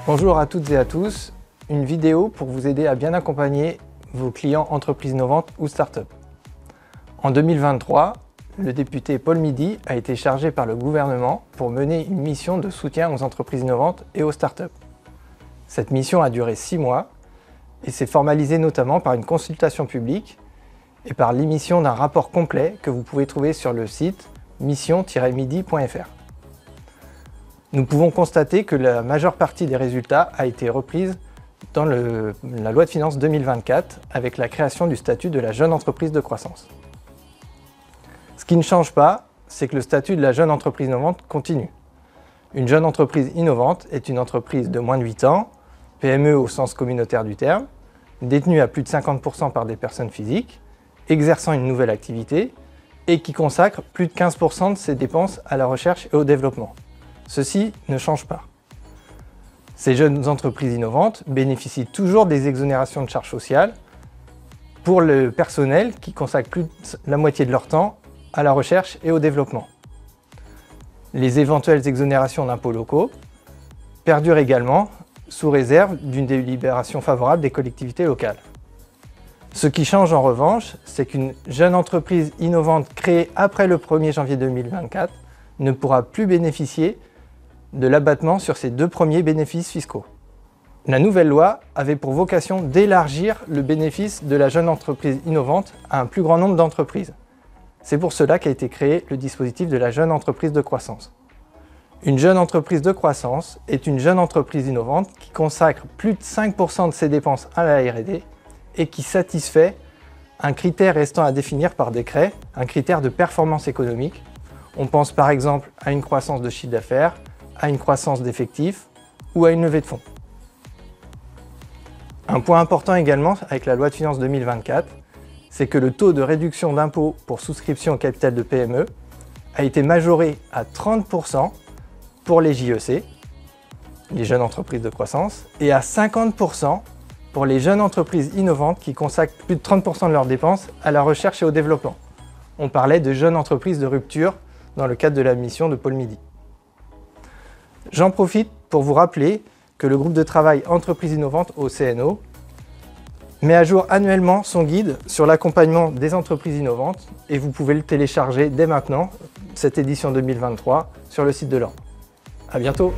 Bonjour à toutes et à tous, une vidéo pour vous aider à bien accompagner vos clients entreprises innovantes ou start-up. En 2023, le député Paul Midi a été chargé par le gouvernement pour mener une mission de soutien aux entreprises innovantes et aux start-up. Cette mission a duré 6 mois et s'est formalisée notamment par une consultation publique et par l'émission d'un rapport complet que vous pouvez trouver sur le site mission-midi.fr. Nous pouvons constater que la majeure partie des résultats a été reprise dans la loi de finances 2024 avec la création du statut de la jeune entreprise de croissance. Ce qui ne change pas, c'est que le statut de la jeune entreprise innovante continue. Une jeune entreprise innovante est une entreprise de moins de 8 ans, PME au sens communautaire du terme, détenue à plus de 50% par des personnes physiques, exerçant une nouvelle activité et qui consacre plus de 15% de ses dépenses à la recherche et au développement. Ceci ne change pas. Ces jeunes entreprises innovantes bénéficient toujours des exonérations de charges sociales pour le personnel qui consacre plus de la moitié de leur temps à la recherche et au développement. Les éventuelles exonérations d'impôts locaux perdurent également sous réserve d'une délibération favorable des collectivités locales. Ce qui change en revanche, c'est qu'une jeune entreprise innovante créée après le 1er janvier 2024 ne pourra plus bénéficier de l'abattement sur ses 2 premiers bénéfices fiscaux. La nouvelle loi avait pour vocation d'élargir le bénéfice de la jeune entreprise innovante à un plus grand nombre d'entreprises. C'est pour cela qu'a été créé le dispositif de la jeune entreprise de croissance. Une jeune entreprise de croissance est une jeune entreprise innovante qui consacre plus de 5% de ses dépenses à la R&D et qui satisfait un critère restant à définir par décret, un critère de performance économique. On pense par exemple à une croissance de chiffre d'affaires, à une croissance d'effectifs ou à une levée de fonds. Un point important également avec la loi de finances 2024, c'est que le taux de réduction d'impôt pour souscription au capital de PME a été majoré à 30% pour les JEC, les jeunes entreprises de croissance, et à 50% pour les jeunes entreprises innovantes qui consacrent plus de 30% de leurs dépenses à la recherche et au développement. On parlait de jeunes entreprises de rupture dans le cadre de la mission de Paul Midi. J'en profite pour vous rappeler que le groupe de travail Entreprises innovantes au CNO met à jour annuellement son guide sur l'accompagnement des entreprises innovantes et vous pouvez le télécharger dès maintenant, cette édition 2023, sur le site de l'ordre. À bientôt!